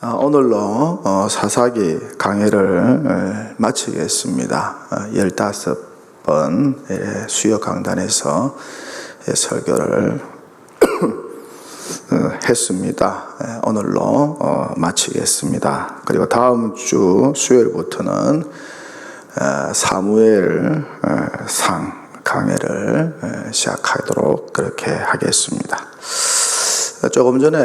오늘로 사사기 강의를 마치겠습니다. 15번 수요 강단에서 설교를 했습니다. 오늘로 마치겠습니다. 그리고 다음 주 수요일부터는 사무엘 상 강의를 시작하도록 그렇게 하겠습니다. 조금 전에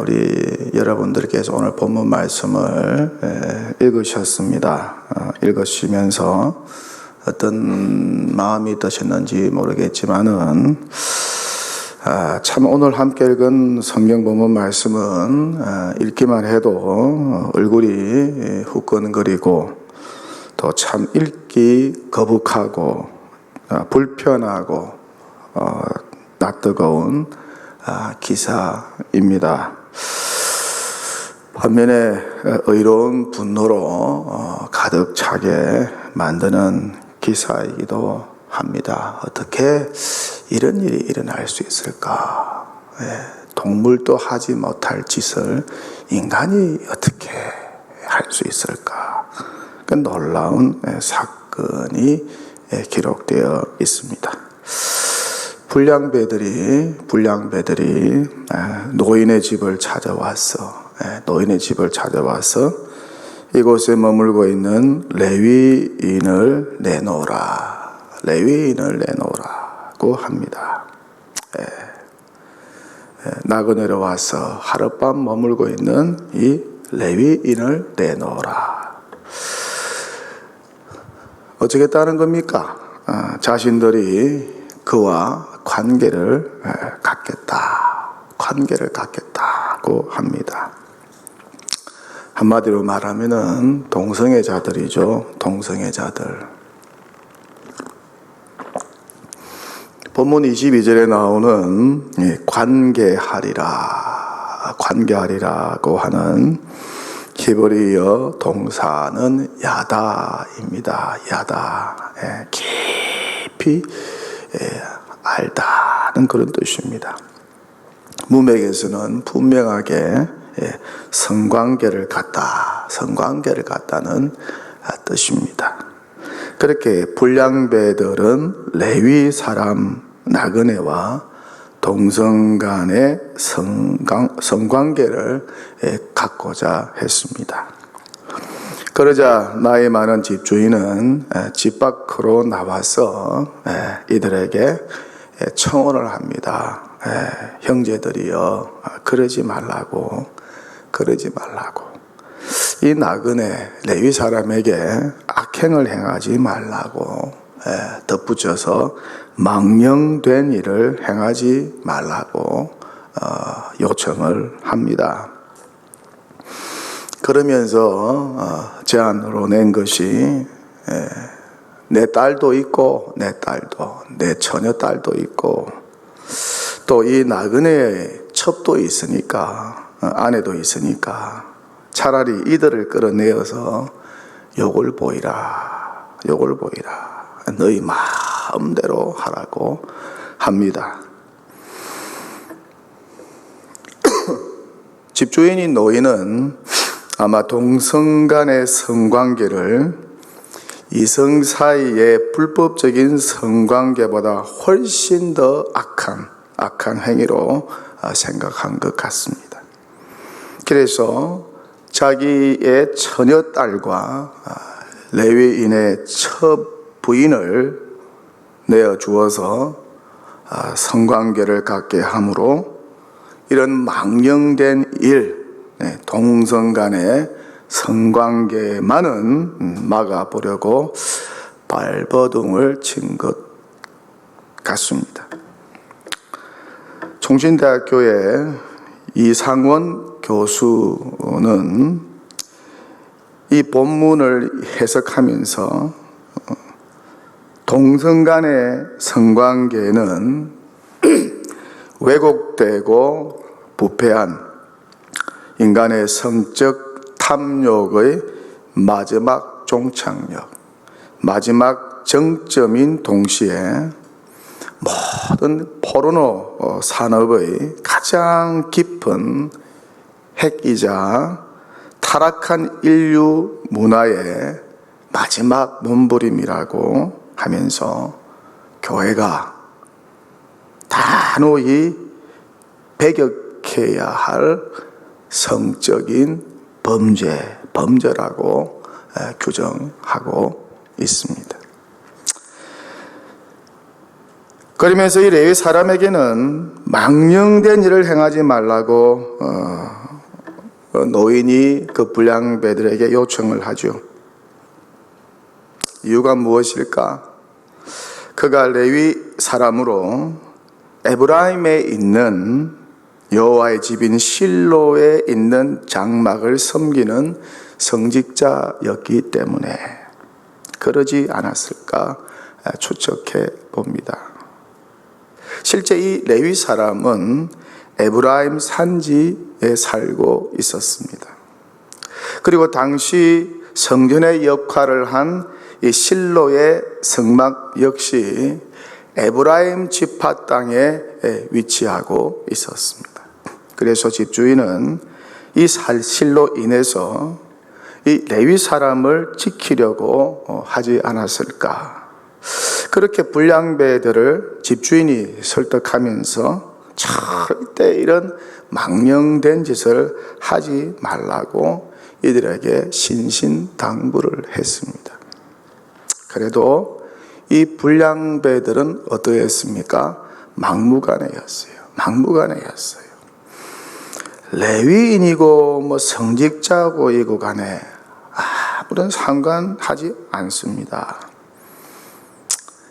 우리 여러분들께서 오늘 본문 말씀을 읽으셨습니다. 읽으시면서 어떤 마음이 드셨는지 모르겠지만은 참 오늘 함께 읽은 성경 본문 말씀은 읽기만 해도 얼굴이 후끈거리고 또 참 읽기 거북하고 불편하고 낯뜨거운 기사입니다. 반면에 의로운 분노로 가득 차게 만드는 기사이기도 합니다. 어떻게 이런 일이 일어날 수 있을까? 동물도 하지 못할 짓을 인간이 어떻게 할 수 있을까? 그 놀라운 사건이 기록되어 있습니다. 불량배들이 노인의 집을 찾아와서 이곳에 머물고 있는 레위인을 내놓으라고 합니다. 나그네로 와서 하룻밤 머물고 있는 이 레위인을 내놓으라. 어쩌겠다는 겁니까? 자신들이 그와 관계를 갖겠다고 합니다. 한마디로 말하면은 동성애자들이죠. 동성애자들. 본문 22절에 나오는 관계하리라고 하는 히브리어 동사는 야다입니다. 야다. 깊이 알다는 그런 뜻입니다. 문맥에서는 분명하게 성관계를 갖다는 뜻입니다. 그렇게 불량배들은 레위 사람 나그네와 동성 간의 성관계를 갖고자 했습니다. 그러자 나이 많은 집주인은 집 밖으로 나와서 이들에게 청혼을 합니다. 형제들이여, 그러지 말라고. 이 나그네 레위 사람에게 악행을 행하지 말라고, 덧붙여서 망령된 일을 행하지 말라고 요청을 합니다. 그러면서 제안으로 낸 것이 내 딸도 있고 내 처녀딸도 있고 또 이 나그네의 첩도 있으니까, 아내도 있으니까 차라리 이들을 끌어내어서 욕을 보이라. 너희 마음대로 하라고 합니다. 집주인인 노인은 아마 동성 간의 성관계를 이성 사이의 불법적인 성관계보다 훨씬 더 악한 행위로 생각한 것 같습니다. 그래서 자기의 처녀딸과 레위인의 첫 부인을 내어주어서 성관계를 갖게 함으로 이런 망령된 일, 동성 간의 성관계만은 막아보려고 발버둥을 친 것 같습니다. 총신대학교의 이상원 교수는 이 본문을 해석하면서 동성 간의 성관계는 왜곡되고 부패한 인간의 성적 탐욕의 마지막 종착역, 마지막 정점인 동시에 모든 포르노 산업의 가장 깊은 핵이자 타락한 인류 문화의 마지막 몸부림이라고 하면서 교회가 단호히 배격해야 할 성적인 범죄라고 규정하고 있습니다. 그러면서 이 레위 사람에게는 망령된 일을 행하지 말라고 노인이 그 불량배들에게 요청을 하죠. 이유가 무엇일까? 그가 레위 사람으로 에브라임에 있는 여호와의 집인 실로에 있는 장막을 섬기는 성직자였기 때문에 그러지 않았을까 추측해 봅니다. 실제 이 레위 사람은 에브라임 산지에 살고 있었습니다. 그리고 당시 성전의 역할을 한 이 실로의 성막 역시 에브라임 지파 땅에 위치하고 있었습니다. 그래서 집주인은 이 실로 인해서 이 레위 사람을 지키려고 하지 않았을까. 그렇게 불량배들을 집주인이 설득하면서 절대 이런 망령된 짓을 하지 말라고 이들에게 신신당부를 했습니다. 그래도 이 불량배들은 어떠했습니까? 막무가내였어요. 레위인이고 성직자고이고 간에 아무런 상관하지 않습니다.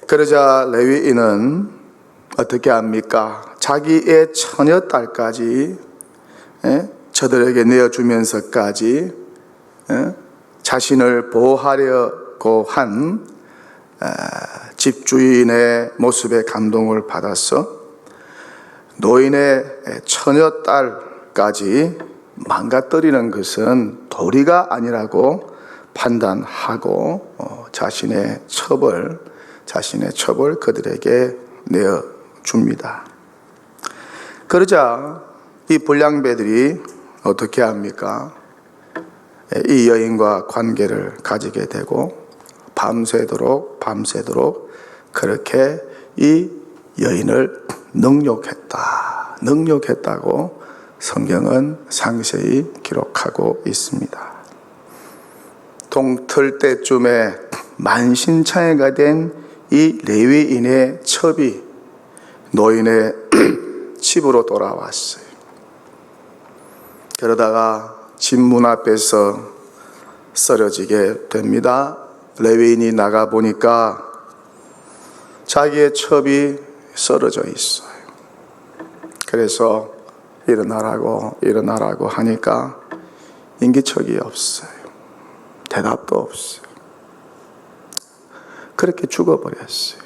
그러자 레위인은 어떻게 합니까? 자기의 처녀딸까지 저들에게 내어주면서까지 자신을 보호하려고 한 집주인의 모습에 감동을 받아서 노인의 처녀딸까지 망가뜨리는 것은 도리가 아니라고 판단하고 자신의 처벌 그들에게 내어줍니다. 그러자 이 불량배들이 어떻게 합니까? 이 여인과 관계를 가지게 되고 밤새도록 그렇게 이 여인을 능욕했다고 성경은 상세히 기록하고 있습니다. 동틀 때쯤에 만신창이가 된 이 레위인의 첩이 노인의 집으로 돌아왔어요. 그러다가 집 문 앞에서 쓰러지게 됩니다. 레위인이 나가 보니까 자기의 첩이 쓰러져 있어요. 그래서 일어나라고 하니까 인기척이 없어요. 대답도 없어요. 그렇게 죽어버렸어요.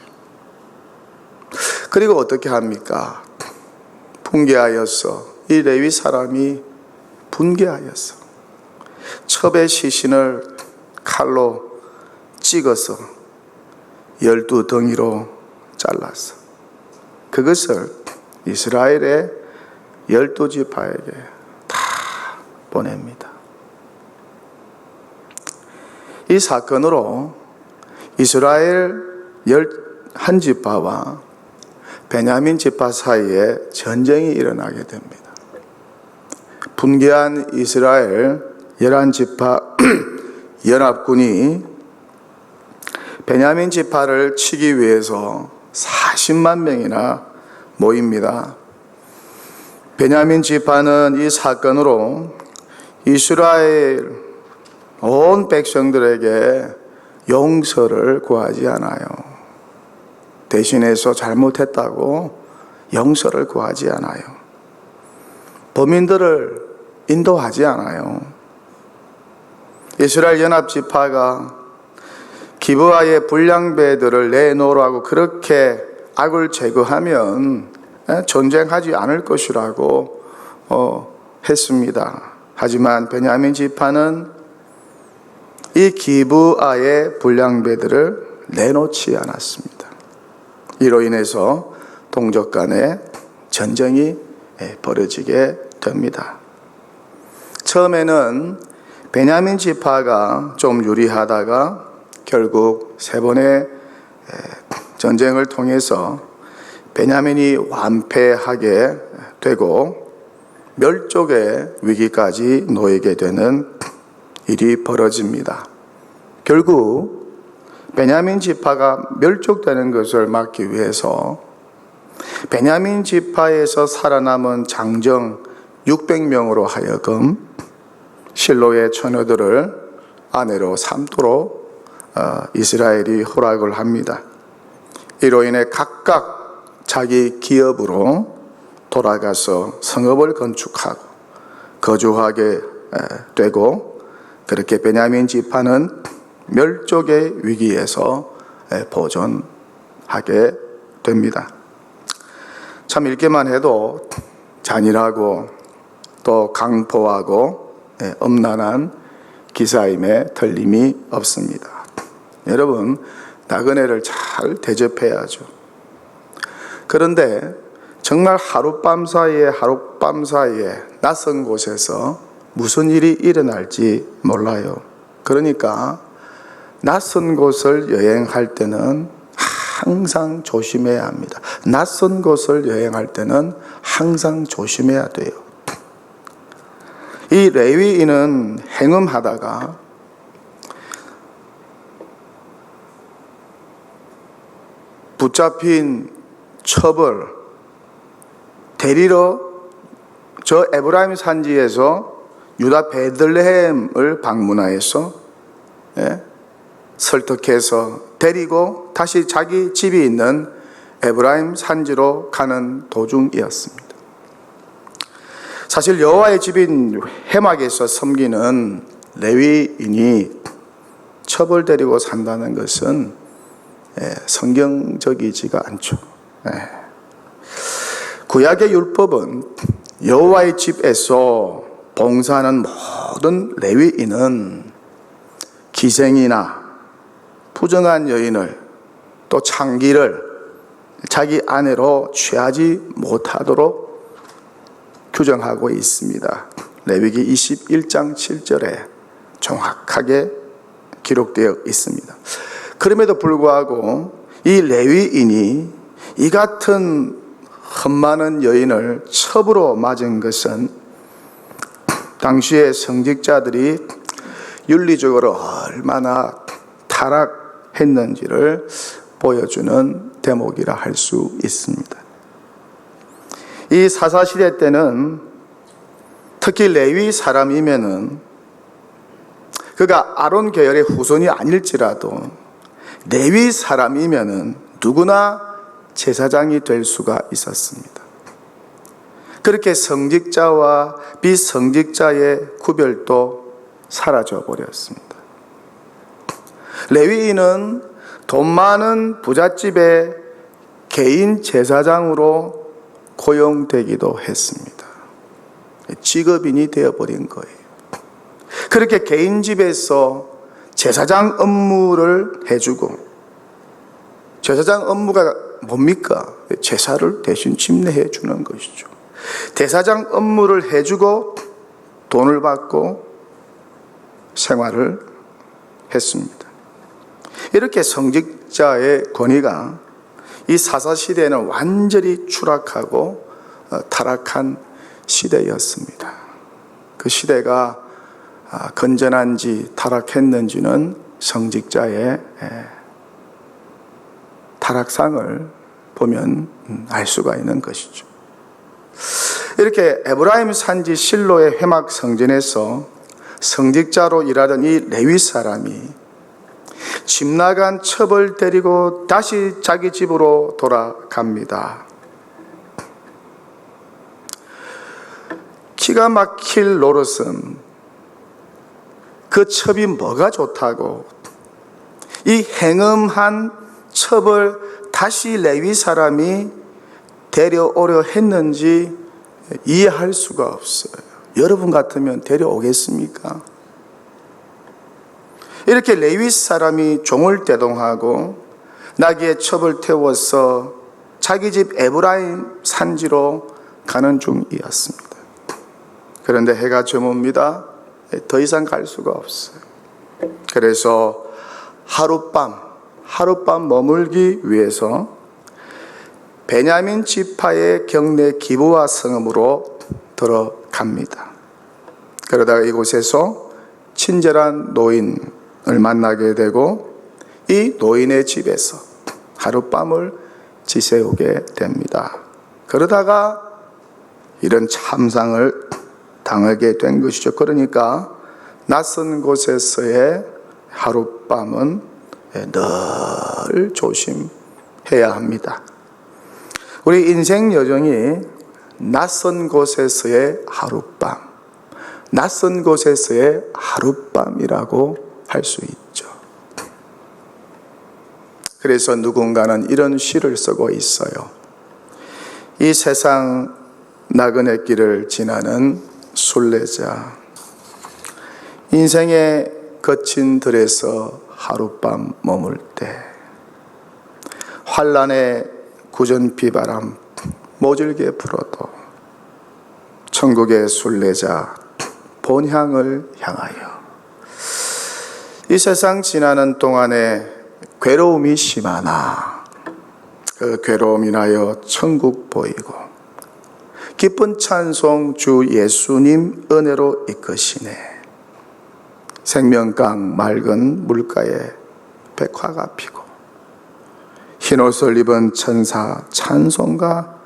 그리고 어떻게 합니까? 분개하여서 이 레위 사람이 분개하여서 첩의 시신을 칼로 찍어서 12덩이로 잘라서 그것을 이스라엘의 12지파에게 다 보냅니다. 이 사건으로 이스라엘 11지파와 베냐민 지파 사이에 전쟁이 일어나게 됩니다. 분개한 이스라엘 11지파 연합군이 베냐민 지파를 치기 위해서 40만 명이나 모입니다. 베냐민 지파는 이 사건으로 이스라엘 온 백성들에게 용서를 구하지 않아요. 대신해서 잘못했다고 용서를 구하지 않아요. 범인들을 인도하지 않아요. 이스라엘 연합지파가 기브아의 불량배들을 내놓으라고 그렇게 악을 제거하면 전쟁하지 않을 것이라고 했습니다. 하지만 베냐민 지파는 이 기브아의 불량배들을 내놓지 않았습니다. 이로 인해서 동족 간에 전쟁이 벌어지게 됩니다. 처음에는 베냐민 지파가 좀 유리하다가 결국 세 번의 전쟁을 통해서 베냐민이 완패하게 되고 멸족의 위기까지 놓이게 되는 일이 벌어집니다. 결국 베냐민 지파가 멸족되는 것을 막기 위해서 베냐민 지파에서 살아남은 장정 600명으로 하여금 실로의 처녀들을 아내로 삼도록 이스라엘이 허락을 합니다. 이로 인해 각각 자기 기업으로 돌아가서 성읍을 건축하고 거주하게 되고, 그렇게 베냐민 지파는 멸족의 위기에서 보존하게 됩니다. 참 읽기만 해도 잔인하고 또 강포하고 엄란한 기사임에 틀림이 없습니다. 여러분, 나그네를 잘 대접해야죠. 그런데 정말 하룻밤 사이에 낯선 곳에서 무슨 일이 일어날지 몰라요. 그러니까 낯선 곳을 여행할 때는 항상 조심해야 합니다. 낯선 곳을 여행할 때는 항상 조심해야 돼요. 이 레위인은 행음하다가 붙잡힌 첩을 데리러 저 에브라임 산지에서 유다 베들레헴을 방문하여서 설득해서 데리고 다시 자기 집이 있는 에브라임 산지로 가는 도중이었습니다. 사실 여호와의 집인 회막에서 섬기는 레위인이 첩을 데리고 산다는 것은 성경적이지가 않죠. 구약의 율법은 여호와의 집에서 봉사하는 모든 레위인은 기생이나 부정한 여인을 또 창기를 자기 아내로 취하지 못하도록 규정하고 있습니다. 레위기 21장 7절에 정확하게 기록되어 있습니다. 그럼에도 불구하고 이 레위인이 이 같은 흠많은 여인을 첩으로 맞은 것은 당시의 성직자들이 윤리적으로 얼마나 타락했는지를 보여주는 대목이라 할 수 있습니다. 이 사사시대 때는 특히 레위 사람이면은 그가 아론 계열의 후손이 아닐지라도 레위 사람이면은 누구나 제사장이 될 수가 있었습니다. 그렇게 성직자와 비성직자의 구별도 사라져 버렸습니다. 레위인은 돈 많은 부잣집의 개인 제사장으로 고용되기도 했습니다. 직업인이 되어버린 거예요. 그렇게 개인 집에서 제사장 업무를 해주고, 제사장 업무가 뭡니까? 제사를 대신 집례해 주는 것이죠. 대사장 업무를 해주고 돈을 받고 생활을 했습니다. 이렇게 성직자의 권위가 이 사사시대에는 완전히 추락하고 타락한 시대였습니다. 그 시대가 건전한지 타락했는지는 성직자의 타락상을 보면 알 수가 있는 것이죠. 이렇게 에브라임 산지 실로의 회막 성전에서 성직자로 일하던 이 레위 사람이 집 나간 첩을 데리고 다시 자기 집으로 돌아갑니다. 기가 막힐 노릇은 그 첩이 뭐가 좋다고 이 행음한 첩을 다시 레위 사람이 데려오려 했는지 이해할 수가 없어요. 여러분 같으면 데려오겠습니까? 이렇게 레위 사람이 종을 대동하고 나귀의 첩을 태워서 자기 집 에브라임 산지로 가는 중이었습니다. 그런데 해가 저뭅니다. 더 이상 갈 수가 없어요. 그래서 하룻밤 머물기 위해서 베냐민 지파의 경내 기브아 성읍으로 들어갑니다. 그러다가 이곳에서 친절한 노인을 만나게 되고 이 노인의 집에서 하룻밤을 지새우게 됩니다. 그러다가 이런 참상을 당하게 된 것이죠. 그러니까 낯선 곳에서의 하룻밤은 늘 조심해야 합니다. 우리 인생 여정이 낯선 곳에서의 하룻밤, 낯선 곳에서의 하룻밤이라고 할 수 있죠. 그래서 누군가는 이런 시를 쓰고 있어요. 이 세상 나그네 길을 지나는 순례자, 인생의 거친 들에서 하룻밤 머물 때 환란의 구전 비바람 모질게 불어도 천국의 순례자 본향을 향하여 이 세상 지나는 동안에 괴로움이 심하나 그 괴로움 인하여 천국 보이고 기쁜 찬송 주 예수님 은혜로 이끄시네. 생명강 맑은 물가에 백화가 피고 흰옷을 입은 천사 찬송가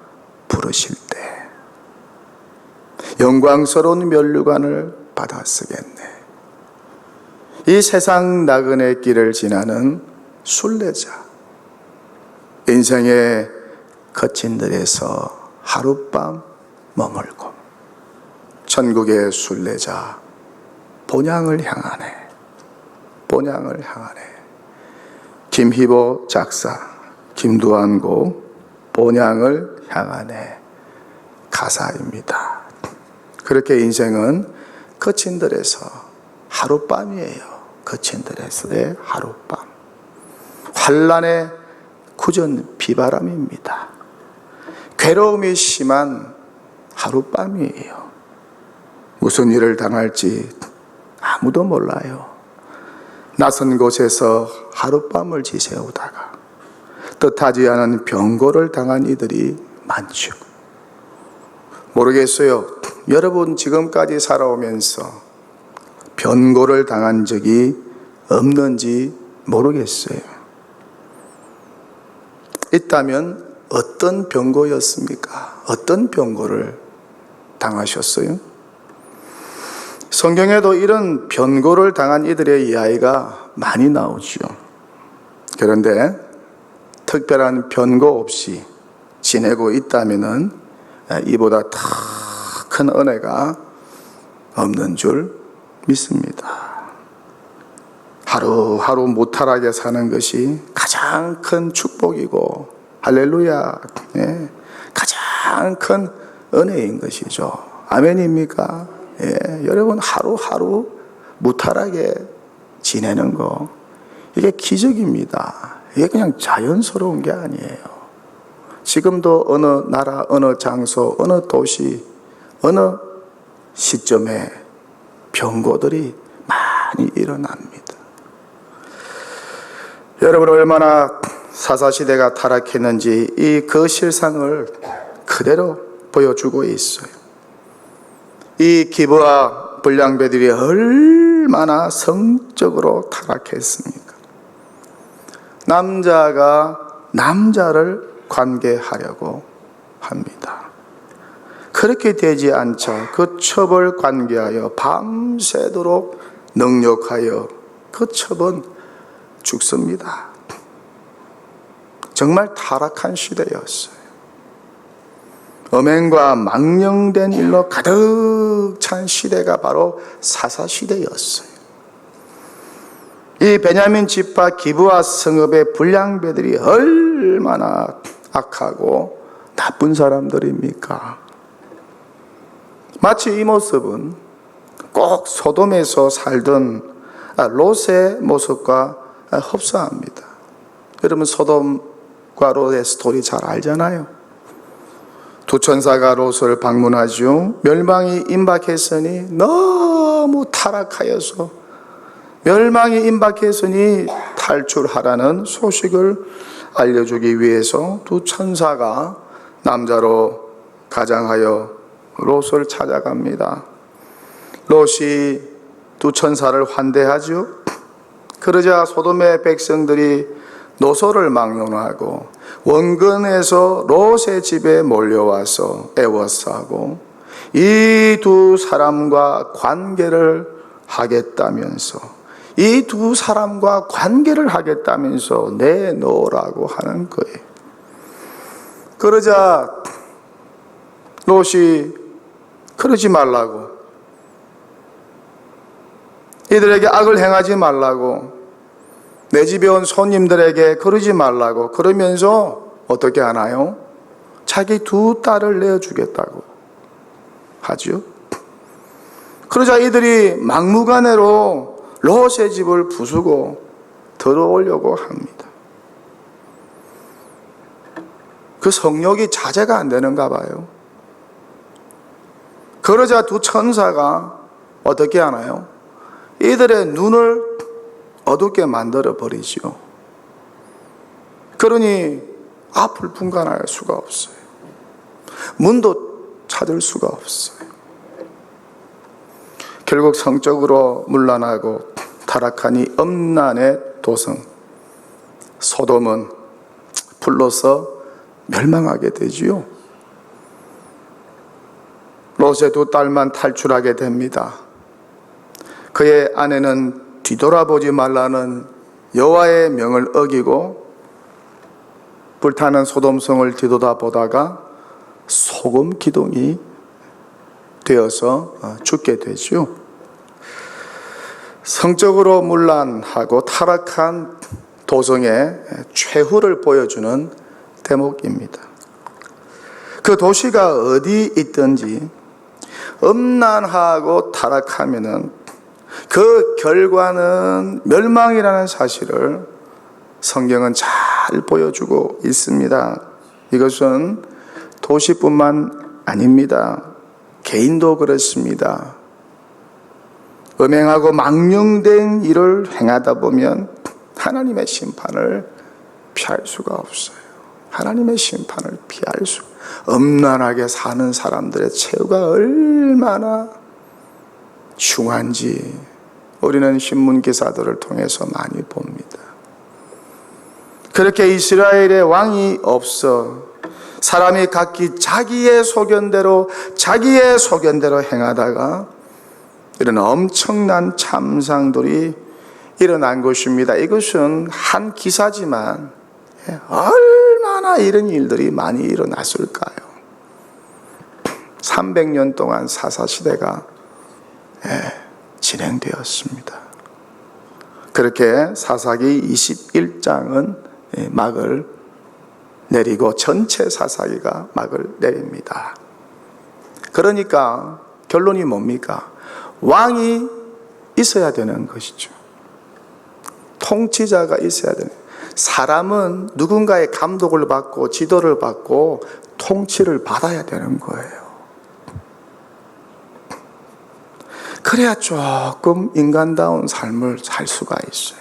부르실 때 영광스러운 면류관을 받아 쓰겠네. 이 세상 나그네 길을 지나는 순례자, 인생의 거친 들에서 하룻밤 머물고 천국의 순례자 본향을 향하네. 본향을 향하네. 김희보 작사, 김두한곡 본향을 향하네 가사입니다. 그렇게 인생은 거친 들에서 하룻밤이에요. 거친 들에서의 하룻밤. 환란의 구전 비바람입니다. 괴로움이 심한 하룻밤이에요. 무슨 일을 당할지 아무도 몰라요. 낯선 곳에서 하룻밤을 지새우다가 뜻하지 않은 병고를 당한 이들이 많죠. 모르겠어요. 여러분 지금까지 살아오면서 병고를 당한 적이 없는지 모르겠어요. 있다면 어떤 병고였습니까? 어떤 병고를 당하셨어요? 성경에도 이런 변고를 당한 이들의 이야기가 많이 나오죠. 그런데 특별한 변고 없이 지내고 있다면은 이보다 더 큰 은혜가 없는 줄 믿습니다. 하루하루 무탈하게 사는 것이 가장 큰 축복이고 할렐루야, 예, 가장 큰 은혜인 것이죠. 아멘입니까? 예, 여러분 하루하루 무탈하게 지내는 거 이게 기적입니다. 이게 그냥 자연스러운 게 아니에요. 지금도 어느 나라, 어느 장소, 어느 도시, 어느 시점에 병고들이 많이 일어납니다. 여러분 얼마나 사사시대가 타락했는지 이 그 실상을 그대로 보여주고 있어요. 이 기브아 불량배들이 얼마나 성적으로 타락했습니까? 남자가 남자를 관계하려고 합니다. 그렇게 되지 않자 그 첩을 관계하여 밤새도록 능욕하여 그 첩은 죽습니다. 정말 타락한 시대였어요. 음행과 망령된 일로 가득 찬 시대가 바로 사사시대였어요. 이 베냐민 지파 기브아 성읍의 불량배들이 얼마나 악하고 나쁜 사람들입니까? 마치 이 모습은 꼭 소돔에서 살던 롯의 모습과 흡사합니다. 여러분 소돔과 롯의 스토리 잘 알잖아요. 두 두 천사가 롯을 방문하죠. 멸망이 임박했으니 너무 타락하여서 멸망이 임박했으니 탈출하라는 소식을 알려주기 위해서 두 천사가 남자로 가장하여 롯을 찾아갑니다. 롯이 두 천사를 환대하죠. 그러자 소돔의 백성들이 노소를 막론하고 원근에서 롯의 집에 몰려와서 애워싸고 이 두 사람과 관계를 하겠다면서 내놓으라고 하는 거예요. 그러자 롯이 그러지 말라고, 이들에게 악을 행하지 말라고, 내 집에 온 손님들에게 그러지 말라고 그러면서 어떻게 하나요? 자기 두 딸을 내어주겠다고 하죠. 그러자 이들이 막무가내로 롯의 집을 부수고 들어오려고 합니다. 그 성욕이 자제가 안 되는가 봐요. 그러자 두 천사가 어떻게 하나요? 이들의 눈을 어둡게 만들어 버리죠. 그러니 앞을 분간할 수가 없어요. 문도 찾을 수가 없어요. 결국 성적으로 문란하고 타락하니 음란의 도성 소돔은 불로서 멸망하게 되지요. 롯의 두 딸만 탈출하게 됩니다. 그의 아내는 뒤돌아보지 말라는 여호와의 명을 어기고 불타는 소돔성을 뒤돌아보다가 소금 기둥이 되어서 죽게 되죠. 성적으로 문란하고 타락한 도성의 최후를 보여주는 대목입니다. 그 도시가 어디 있든지 음란하고 타락하면은 그 결과는 멸망이라는 사실을 성경은 잘 보여주고 있습니다. 이것은 도시뿐만 아닙니다. 개인도 그렇습니다. 음행하고 망령된 일을 행하다 보면 하나님의 심판을 피할 수가 없어요. 하나님의 심판을 피할 수, 음란하게 사는 사람들의 최후가 얼마나 중한지 우리는 신문 기사들을 통해서 많이 봅니다. 그렇게 이스라엘의 왕이 없어 사람이 각기 자기의 소견대로 행하다가 이런 엄청난 참상들이 일어난 것입니다. 이것은 한 기사지만 얼마나 이런 일들이 많이 일어났을까요? 300년 동안 사사시대가 진행되었습니다. 그렇게 사사기 21장은 막을 내리고 전체 사사기가 막을 내립니다. 그러니까 결론이 뭡니까? 왕이 있어야 되는 것이죠. 통치자가 있어야 되는. 사람은 누군가의 감독을 받고 지도를 받고 통치를 받아야 되는 거예요. 그래야 조금 인간다운 삶을 살 수가 있어요.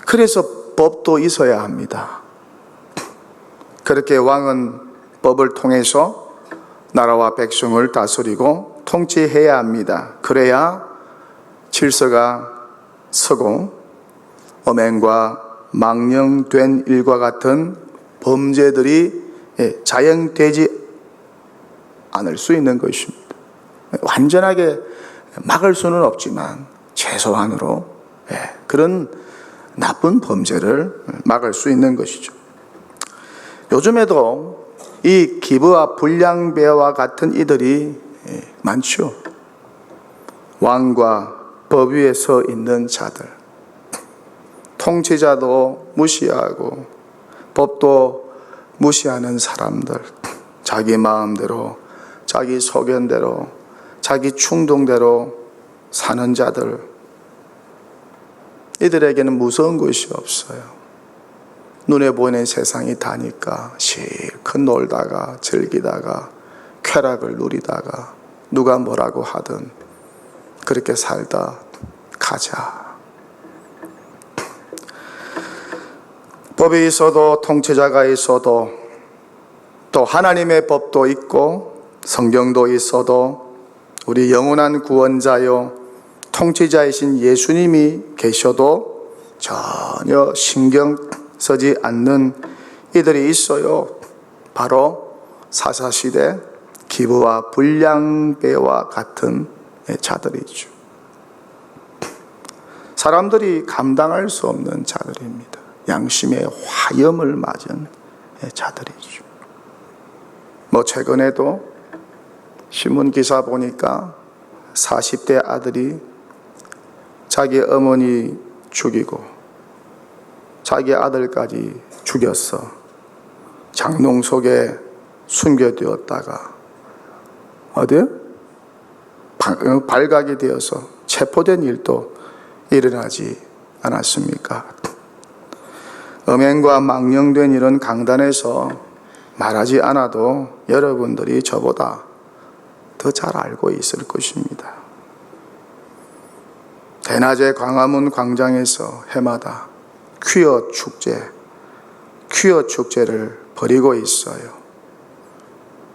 그래서 법도 있어야 합니다. 그렇게 왕은 법을 통해서 나라와 백성을 다스리고 통치해야 합니다. 그래야 질서가 서고 음행과 망령된 일과 같은 범죄들이 자행되지 않을 수 있는 것입니다. 완전하게 막을 수는 없지만 최소한으로 그런 나쁜 범죄를 막을 수 있는 것이죠. 요즘에도 이 기브와 불량배와 같은 이들이 많죠. 왕과 법 위에 서 있는 자들, 통치자도 무시하고 법도 무시하는 사람들, 자기 마음대로, 자기 소견대로, 자기 충동대로 사는 자들, 이들에게는 무서운 것이 없어요. 눈에 보이는 세상이 다니까 실컷 놀다가 즐기다가 쾌락을 누리다가 누가 뭐라고 하든 그렇게 살다 가자. 법이 있어도 통치자가 있어도 또 하나님의 법도 있고 성경도 있어도 우리 영원한 구원자요 통치자이신 예수님이 계셔도 전혀 신경 쓰지 않는 이들이 있어요. 바로 사사시대 기브와 불량배와 같은 자들이죠. 사람들이 감당할 수 없는 자들입니다. 양심의 화염을 맞은 자들이죠. 최근에도 신문 기사 보니까 40대 아들이 자기 어머니 죽이고 자기 아들까지 죽였어. 장롱 속에 숨겨두었다가 어디? 발각이 되어서 체포된 일도 일어나지 않았습니까? 음행과 망령된 일은 강단에서 말하지 않아도 여러분들이 저보다 더 잘 알고 있을 것입니다. 대낮에 광화문 광장에서 해마다 퀴어 축제를 벌이고 있어요.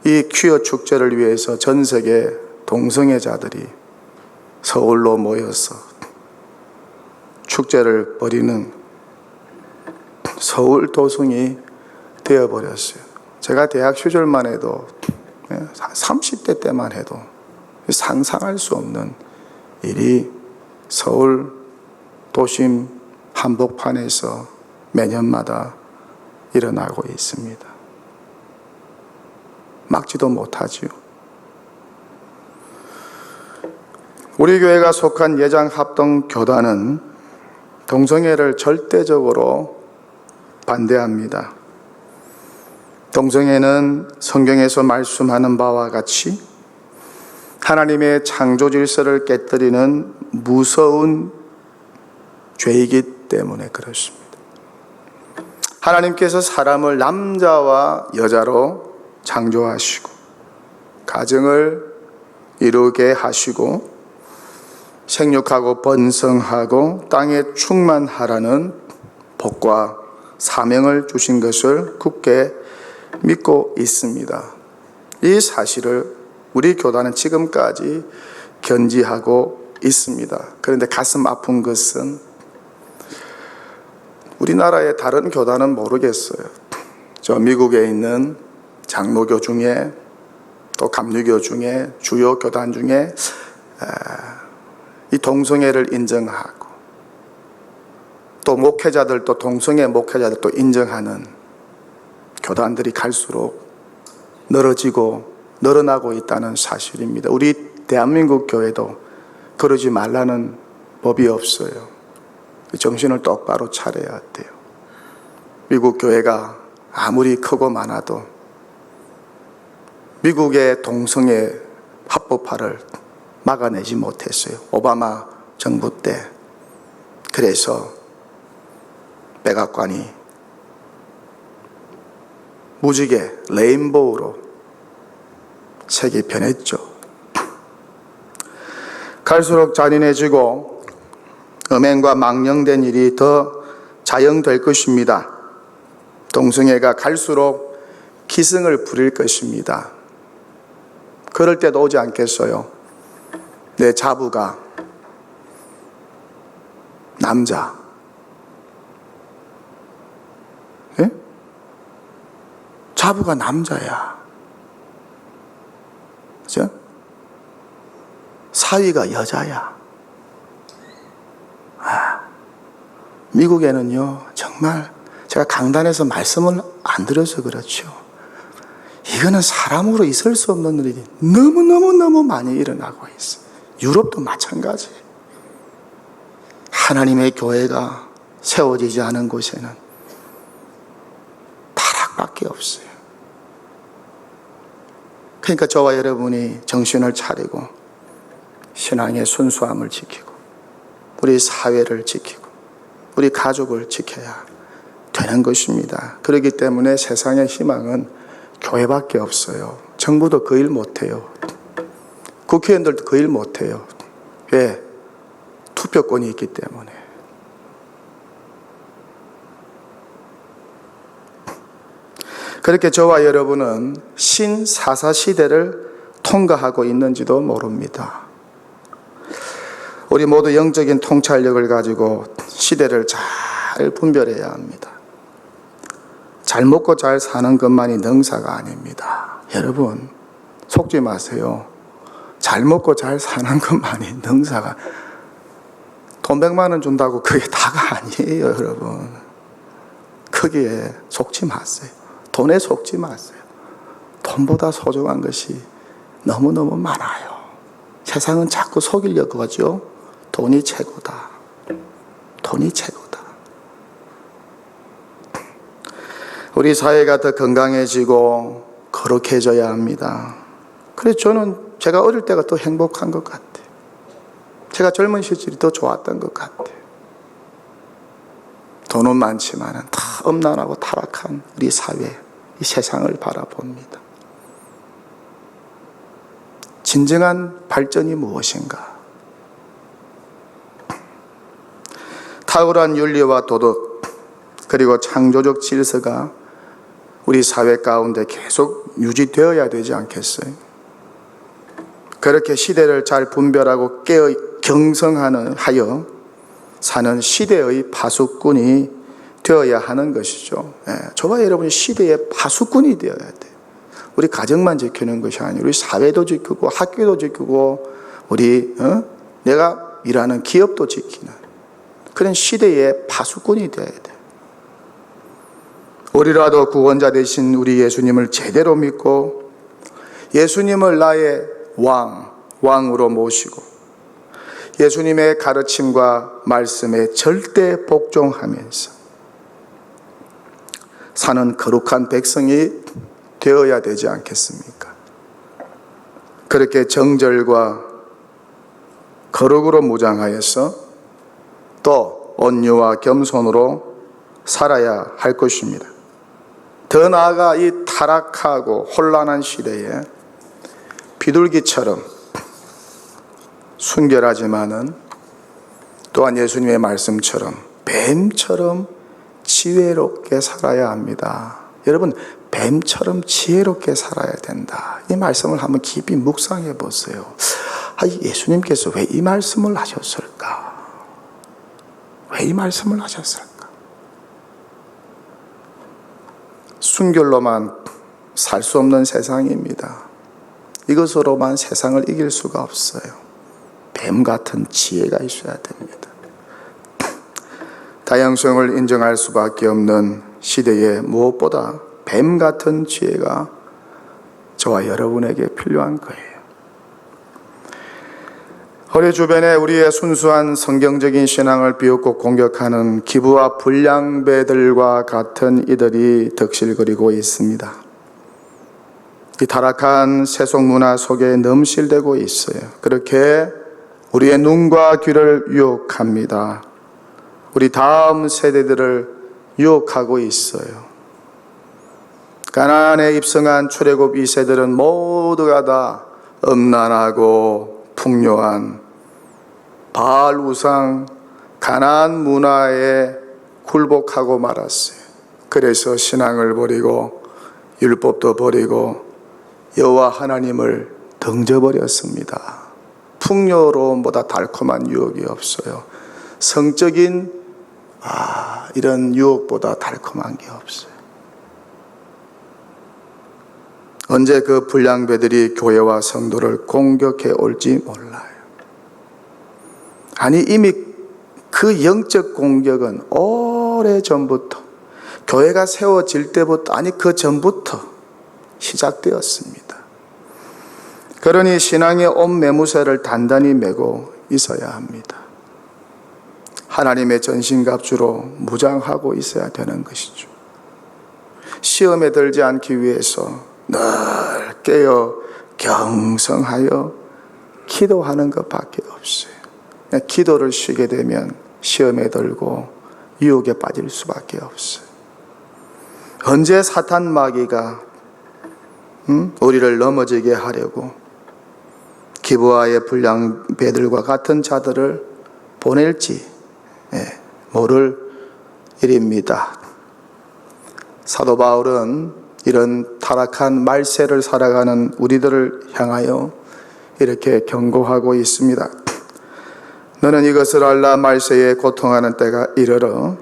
이 퀴어 축제를 위해서 전 세계 동성애자들이 서울로 모여서 축제를 벌이는 서울 도성이 되어버렸어요. 제가 대학 시절만 해도 30대 때만 해도 상상할 수 없는 일이 서울 도심 한복판에서 매년마다 일어나고 있습니다. 막지도 못하지요. 우리 교회가 속한 예장합동교단은 동성애를 절대적으로 반대합니다. 동성애는 성경에서 말씀하는 바와 같이 하나님의 창조 질서를 깨뜨리는 무서운 죄이기 때문에 그렇습니다. 하나님께서 사람을 남자와 여자로 창조하시고 가정을 이루게 하시고 생육하고 번성하고 땅에 충만하라는 복과 사명을 주신 것을 굳게 믿고 있습니다. 이 사실을 우리 교단은 지금까지 견지하고 있습니다. 그런데 가슴 아픈 것은 우리나라의 다른 교단은 모르겠어요. 저 미국에 있는 장로교 중에 또 감리교 중에 주요 교단 중에 이 동성애를 인정하고 또 목회자들도 동성애 목회자들도 인정하는 교단들이 갈수록 늘어지고 늘어나고 있다는 사실입니다. 우리 대한민국 교회도 그러지 말라는 법이 없어요. 정신을 똑바로 차려야 돼요. 미국 교회가 아무리 크고 많아도 미국의 동성애 합법화를 막아내지 못했어요. 오바마 정부 때. 그래서 백악관이 무지개 레인보우로 색이 변했죠. 갈수록 잔인해지고 음행과 망령된 일이 더 자영될 것입니다. 동성애가 갈수록 기승을 부릴 것입니다. 그럴 때도 오지 않겠어요? 내 자부가 남자, 예? 자부가 남자야. 그죠? 사위가 여자야. 미국에는요, 정말 제가 강단에서 말씀을 안 드려서 그렇죠. 이거는 사람으로 있을 수 없는 일이 너무 많이 일어나고 있어요. 유럽도 마찬가지. 하나님의 교회가 세워지지 않은 곳에는 타락밖에 없어요. 그러니까 저와 여러분이 정신을 차리고 신앙의 순수함을 지키고 우리 사회를 지키고 우리 가족을 지켜야 되는 것입니다. 그렇기 때문에 세상의 희망은 교회밖에 없어요. 정부도 그 일 못해요. 국회의원들도 그 일 못해요. 왜? 투표권이 있기 때문에. 그렇게 저와 여러분은 신사사 시대를 통과하고 있는지도 모릅니다. 우리 모두 영적인 통찰력을 가지고 시대를 잘 분별해야 합니다. 잘 먹고 잘 사는 것만이 능사가 아닙니다. 여러분, 속지 마세요. 잘 먹고 잘 사는 것만이 능사가, 돈 100만 원 준다고 그게 다가 아니에요, 여러분. 거기에 속지 마세요. 돈에 속지 마세요. 돈보다 소중한 것이 너무너무 많아요. 세상은 자꾸 속이려고 하죠. 돈이 최고다. 돈이 최고다. 우리 사회가 더 건강해지고 거룩해져야 합니다. 그래서 저는 제가 어릴 때가 더 행복한 것 같아요. 제가 젊은 시절이 더 좋았던 것 같아요. 돈은 많지만 다 엄난하고 타락한 우리 사회, 이 세상을 바라봅니다. 진정한 발전이 무엇인가? 탁월한 윤리와 도덕, 그리고 창조적 질서가 우리 사회 가운데 계속 유지되어야 되지 않겠어요? 그렇게 시대를 잘 분별하고 경성하여 사는 시대의 파수꾼이 되어야 하는 것이죠. 저와 여러분이 시대의 파수꾼이 되어야 돼요. 우리 가정만 지키는 것이 아니고 우리 사회도 지키고 학교도 지키고 우리 내가 일하는 기업도 지키는 그런 시대의 파수꾼이 되어야 돼요. 우리라도 구원자 되신 우리 예수님을 제대로 믿고 예수님을 나의 왕으로 모시고 예수님의 가르침과 말씀에 절대 복종하면서 사는 거룩한 백성이 되어야 되지 않겠습니까? 그렇게 정절과 거룩으로 무장하여서 또 온유와 겸손으로 살아야 할 것입니다. 더 나아가 이 타락하고 혼란한 시대에 비둘기처럼 순결하지만은 또한 예수님의 말씀처럼 뱀처럼 지혜롭게 살아야 합니다. 여러분, 뱀처럼 지혜롭게 살아야 된다. 이 말씀을 한번 깊이 묵상해 보세요. 예수님께서 왜 이 말씀을 하셨을까? 왜 이 말씀을 하셨을까? 순결로만 살 수 없는 세상입니다. 이것으로만 세상을 이길 수가 없어요. 뱀 같은 지혜가 있어야 됩니다. 다양성을 인정할 수밖에 없는 시대에 무엇보다 뱀 같은 지혜가 저와 여러분에게 필요한 거예요. 우리 주변에 우리의 순수한 성경적인 신앙을 비웃고 공격하는 기부와 불량배들과 같은 이들이 덕실거리고 있습니다. 이 타락한 세속 문화 속에 넘실대고 있어요. 그렇게 우리의 눈과 귀를 유혹합니다. 우리 다음 세대들을 유혹하고 있어요. 가나안에 입성한 출애굽 2세들은 모두가 다 음란하고 풍요한 바알 우상 가나안 문화에 굴복하고 말았어요. 그래서 신앙을 버리고 율법도 버리고 여호와 하나님을 던져버렸습니다. 풍요로움보다 달콤한 유혹이 없어요. 성적인 이런 유혹보다 달콤한 게 없어요. 언제 그 불량배들이 교회와 성도를 공격해 올지 몰라요. 아니 이미 그 영적 공격은 오래전부터 교회가 세워질 때부터 그 전부터 시작되었습니다. 그러니 신앙의 옷 매무새를 단단히 메고 있어야 합니다. 하나님의 전신갑주로 무장하고 있어야 되는 것이죠. 시험에 들지 않기 위해서 늘 깨어 경성하여 기도하는 것밖에 없어요. 기도를 쉬게 되면 시험에 들고 유혹에 빠질 수밖에 없어요. 언제 사탄 마귀가 우리를 넘어지게 하려고 기브아의 불량배들과 같은 자들을 보낼지 모를 일입니다. 사도 바울은 이런 타락한 말세를 살아가는 우리들을 향하여 이렇게 경고하고 있습니다. 너는 이것을 알라. 말세에 고통하는 때가 이르러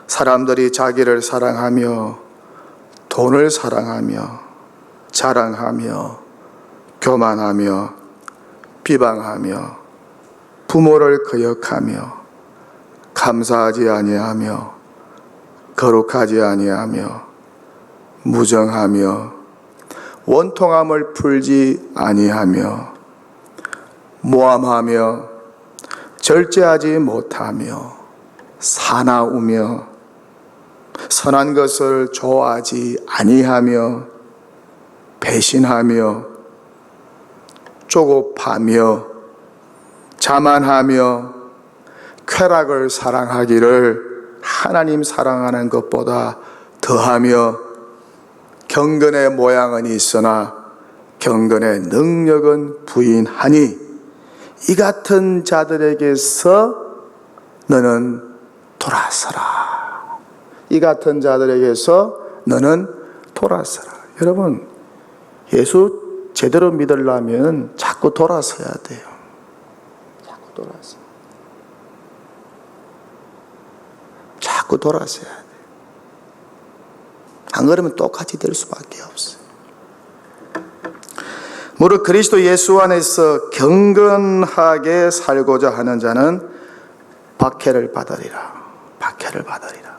사람들이 자기를 사랑하며 돈을 사랑하며 자랑하며 교만하며 비방하며 부모를 거역하며 감사하지 아니하며 거룩하지 아니하며 무정하며 원통함을 풀지 아니하며 모함하며 절제하지 못하며 사나우며 선한 것을 좋아하지 아니하며 배신하며 조급하며 자만하며 쾌락을 사랑하기를 하나님 사랑하는 것보다 더하며 경건의 모양은 있으나 경건의 능력은 부인하니 이 같은 자들에게서 너는 돌아서라. 이 같은 자들에게서 너는 돌아서라. 여러분, 예수 제대로 믿으려면 자꾸 돌아서야 돼요. 자꾸 돌아서. 자꾸 돌아서야 돼요. 안 그러면 똑같이 될 수밖에 없어요. 무릇 그리스도 예수 안에서 경건하게 살고자 하는 자는 박해를 받으리라. 박해를 받으리라.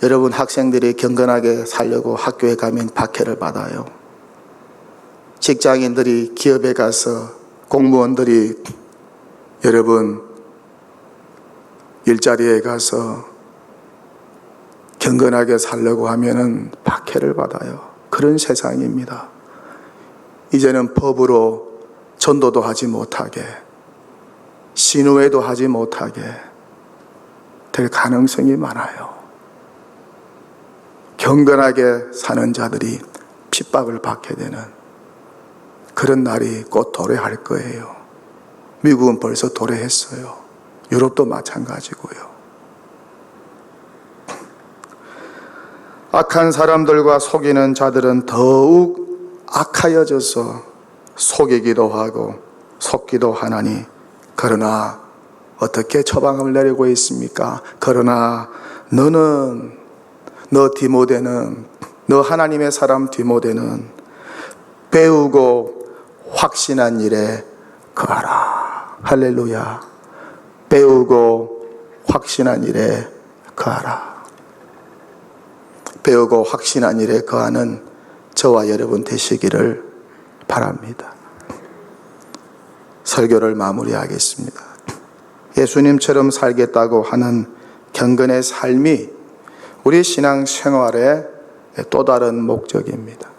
여러분, 학생들이 경건하게 살려고 학교에 가면 박해를 받아요. 직장인들이 기업에 가서, 공무원들이 여러분 일자리에 가서 경건하게 살려고 하면은 박해를 받아요. 그런 세상입니다. 이제는 법으로 전도도 하지 못하게, 신우회도 하지 못하게 될 가능성이 많아요. 경건하게 사는 자들이 핍박을 받게 되는 그런 날이 곧 도래할 거예요. 미국은 벌써 도래했어요. 유럽도 마찬가지고요. 악한 사람들과 속이는 자들은 더욱 악하여져서 속이기도 하고 속기도 하나니, 그러나 어떻게 처방을 내리고 있습니까? 그러나 너는, 너 디모데는, 너 하나님의 사람 디모데는 배우고 확신한 일에 거하라. 할렐루야. 배우고 확신한 일에 거하라. 배우고 확신한 일에 거하는 저와 여러분 되시기를 바랍니다. 설교를 마무리하겠습니다. 예수님처럼 살겠다고 하는 경건의 삶이 우리 신앙 생활의 또 다른 목적입니다.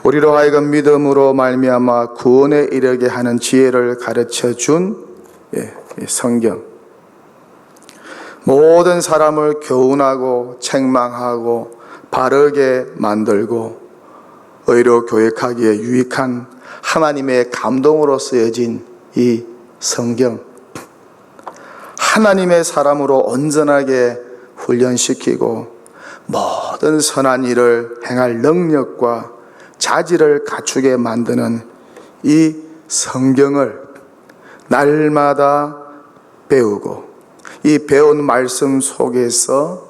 우리로 하여금 믿음으로 말미암아 구원에 이르게 하는 지혜를 가르쳐 준 성경, 모든 사람을 교훈하고 책망하고 바르게 만들고 의로 교육하기에 유익한 하나님의 감동으로 쓰여진 이 성경, 하나님의 사람으로 온전하게 훈련시키고 모든 선한 일을 행할 능력과 자질을 갖추게 만드는 이 성경을 날마다 배우고 이 배운 말씀 속에서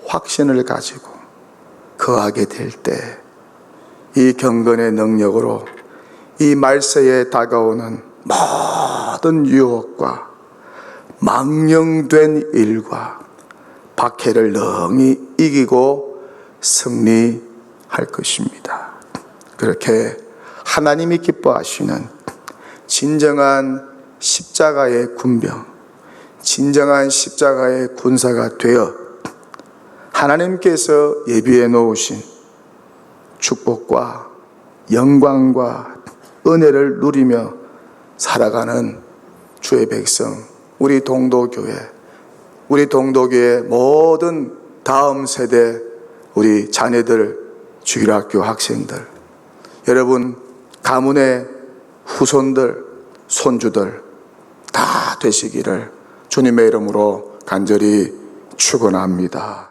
확신을 가지고 거하게 될 때 이 경건의 능력으로 이 말세에 다가오는 모든 유혹과 망령된 일과 박해를 능히 이기고 승리할 것입니다. 그렇게 하나님이 기뻐하시는 진정한 십자가의 군병, 진정한 십자가의 군사가 되어 하나님께서 예비해 놓으신 축복과 영광과 은혜를 누리며 살아가는 주의 백성, 우리 동도교회 모든 다음 세대 우리 자녀들, 주일학교 학생들, 여러분 가문의 후손들, 손주들 다 되시기를 주님의 이름으로 간절히 축원합니다.